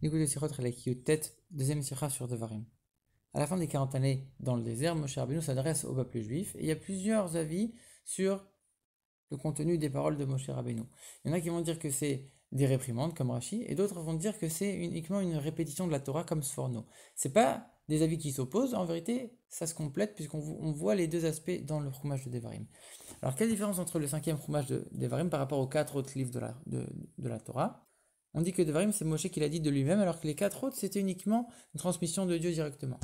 Écoutez, Sichot Chelek Yutet, deuxième Sikha sur Devarim. À la fin des 40 années dans le désert, Moshe Rabbeinu s'adresse au peuple juif et il y a plusieurs avis sur le contenu des paroles de Moshe Rabbeinu. Il y en a qui vont dire que c'est des réprimandes comme Rashi et d'autres vont dire que c'est uniquement une répétition de la Torah comme Sforno. C'est pas des avis qui s'opposent, en vérité ça se complète puisqu'on voit les deux aspects dans le Chumash de Devarim. Alors quelle différence entre le cinquième Chumash de Devarim par rapport aux 4 autres livres de la Torah? On dit que Devarim, c'est Moshe qui l'a dit de lui-même, alors que les 4 autres, c'était uniquement une transmission de Dieu directement.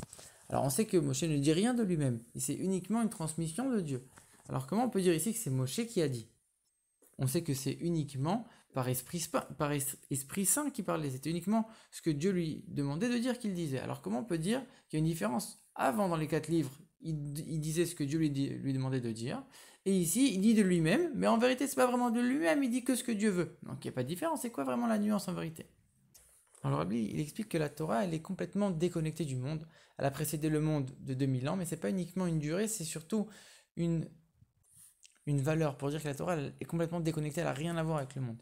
Alors on sait que Moshe ne dit rien de lui-même, c'est uniquement une transmission de Dieu. Alors comment on peut dire ici que c'est Moshe qui a dit? On sait que c'est uniquement par esprit saint qu'il parlait, c'était uniquement ce que Dieu lui demandait de dire qu'il disait. Alors comment on peut dire qu'il y a une différence? Avant, dans les 4 livres, il disait ce que Dieu lui demandait de dire, et ici, il dit de lui-même, mais en vérité, c'est pas vraiment de lui-même, il dit que ce que Dieu veut. Donc il n'y a pas de différence, c'est quoi vraiment la nuance en vérité? Alors Rabbi, il explique que la Torah, elle est complètement déconnectée du monde. Elle a précédé le monde de 2000 ans, mais c'est pas uniquement une durée, c'est surtout une valeur, pour dire que la Torah elle est complètement déconnectée, elle n'a rien à voir avec le monde.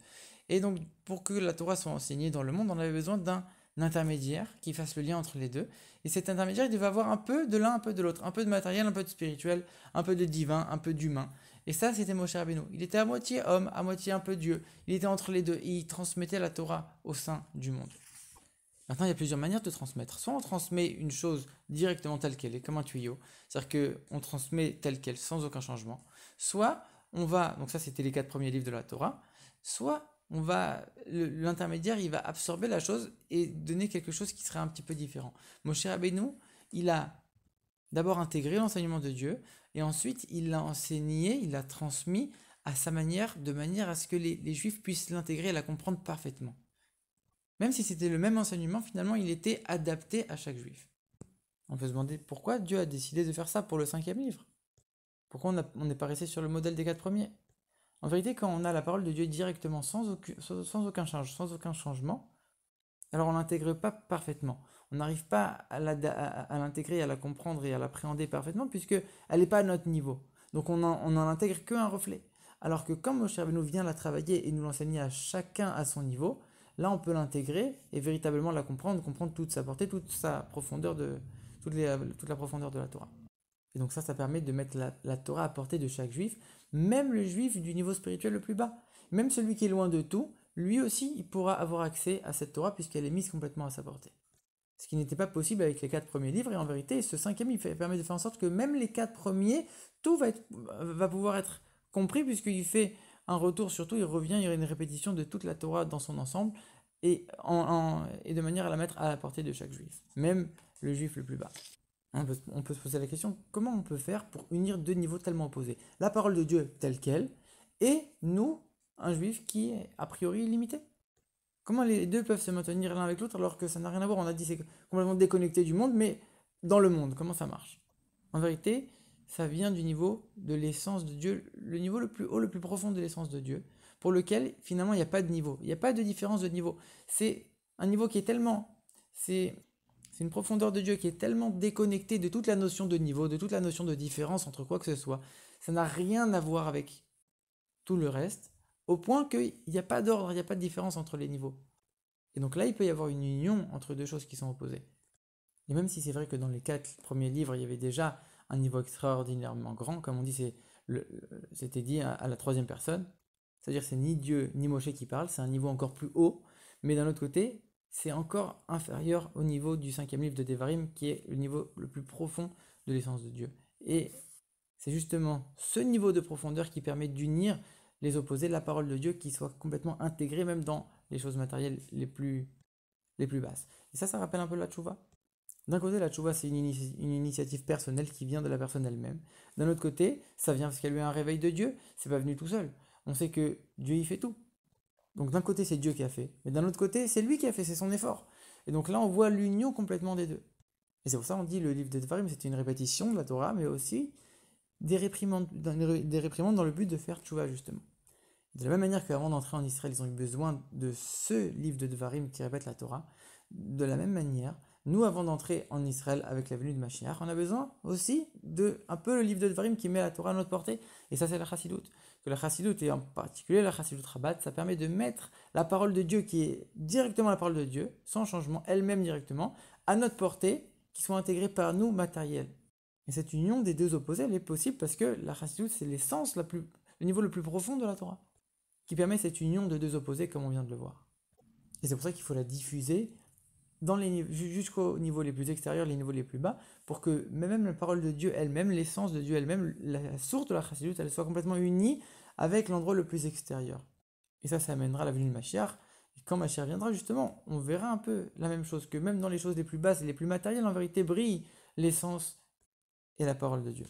Et donc, pour que la Torah soit enseignée dans le monde, on avait besoin d'un intermédiaire qui fasse le lien entre les deux. Et cet intermédiaire, il devait avoir un peu de l'un, un peu de l'autre, un peu de matériel, un peu de spirituel, un peu de divin, un peu d'humain. Et ça, c'était Moshe Rabbeinu. Il était à moitié homme, à moitié un peu Dieu. Il était entre les deux et il transmettait la Torah au sein du monde. Maintenant, il y a plusieurs manières de transmettre. Soit on transmet une chose directement telle qu'elle est, comme un tuyau, c'est-à-dire qu'on transmet telle qu'elle sans aucun changement. Soit on va, donc ça c'était les 4 premiers livres de la Torah, soit l'intermédiaire il va absorber la chose et donner quelque chose qui serait un petit peu différent. Moshe Rabbeinu, il a d'abord intégré l'enseignement de Dieu et ensuite il l'a enseigné, il l'a transmis à sa manière, de manière à ce que les Juifs puissent l'intégrer et la comprendre parfaitement. Même si c'était le même enseignement, finalement, il était adapté à chaque juif. On peut se demander pourquoi Dieu a décidé de faire ça pour le 5e livre. Pourquoi on n'est pas resté sur le modèle des 4 premiers? En vérité, quand on a la parole de Dieu directement, sans aucun changement, alors on ne l'intègre pas parfaitement. On n'arrive pas à l'intégrer, à la comprendre et à l'appréhender parfaitement, puisqu'elle n'est pas à notre niveau. Donc on n'en intègre qu'un reflet. Alors que quand Moshe Rabbeinu vient la travailler et nous l'enseigner à chacun à son niveau, là on peut l'intégrer et véritablement la comprendre toute sa portée, toute la profondeur de la Torah. Et donc ça permet de mettre la Torah à portée de chaque juif, même le juif du niveau spirituel le plus bas. Même celui qui est loin de tout, lui aussi, il pourra avoir accès à cette Torah puisqu'elle est mise complètement à sa portée. Ce qui n'était pas possible avec les 4 premiers livres, et en vérité, ce 5e, permet de faire en sorte que même les 4 premiers, tout va pouvoir être compris puisqu'il fait un retour sur tout, il revient, il y a une répétition de toute la Torah dans son ensemble, et de manière à la mettre à la portée de chaque juif, même le juif le plus bas. On peut se poser la question, comment on peut faire pour unir 2 niveaux tellement opposés? La parole de Dieu telle qu'elle, et nous, un juif qui est a priori limité. Comment les deux peuvent se maintenir l'un avec l'autre alors que ça n'a rien à voir? On a dit c'est complètement déconnecté du monde, mais dans le monde, comment ça marche? En vérité, ça vient du niveau de l'essence de Dieu, le niveau le plus haut, le plus profond de l'essence de Dieu, pour lequel finalement il n'y a pas de niveau, il n'y a pas de différence de niveau. C'est un niveau qui est tellement... C'est une profondeur de Dieu qui est tellement déconnectée de toute la notion de niveau, de toute la notion de différence entre quoi que ce soit. Ça n'a rien à voir avec tout le reste, au point qu'il n'y a pas d'ordre, il n'y a pas de différence entre les niveaux. Et donc là, il peut y avoir une union entre 2 choses qui sont opposées. Et même si c'est vrai que dans les 4 premiers livres, il y avait déjà un niveau extraordinairement grand, comme on dit, c'était dit à la 3e personne, c'est-à-dire c'est ni Dieu ni Moshe qui parle, c'est un niveau encore plus haut, mais d'un autre côté, c'est encore inférieur au niveau du 5e livre de Devarim, qui est le niveau le plus profond de l'essence de Dieu. Et c'est justement ce niveau de profondeur qui permet d'unir les opposés, la parole de Dieu qui soit complètement intégrée même dans les choses matérielles les plus basses. Et ça rappelle un peu la tchouva. D'un côté, la tchouva, c'est une initiative personnelle qui vient de la personne elle-même. D'un autre côté, ça vient parce qu'il y a eu un réveil de Dieu, c'est pas venu tout seul. On sait que Dieu y fait tout. Donc d'un côté, c'est Dieu qui a fait, mais d'un autre côté, c'est lui qui a fait, c'est son effort. Et donc là, on voit l'union complètement des deux. Et c'est pour ça qu'on dit le livre de Devarim, c'est une répétition de la Torah, mais aussi des réprimandes dans le but de faire tchouva justement. De la même manière qu'avant d'entrer en Israël, ils ont eu besoin de ce livre de Devarim qui répète la Torah, de la même manière, nous, avant d'entrer en Israël avec la venue de Mashiach, on a besoin aussi de un peu le livre de Devarim qui met la Torah à notre portée, et ça c'est la chassidoute. que la chassidoute, et en particulier la chassidoute Rabat, ça permet de mettre la parole de Dieu, qui est directement la parole de Dieu, sans changement, elle-même directement, à notre portée, qui soit intégrée par nous matériels. Et cette union des deux opposés, elle est possible parce que la chassidoute, c'est l'essence, le niveau le plus profond de la Torah, qui permet cette union de deux opposés, comme on vient de le voir. Et c'est pour ça qu'il faut la diffuser jusqu'aux niveaux les plus extérieurs, les niveaux les plus bas, pour que même la parole de Dieu elle-même, l'essence de Dieu elle-même, la source de la chassidoute, elle soit complètement unie avec l'endroit le plus extérieur. Et ça amènera la venue de Mashiach. Et quand Mashiach viendra, justement, on verra un peu la même chose, que même dans les choses les plus basses et les plus matérielles, en vérité, brille l'essence et la parole de Dieu.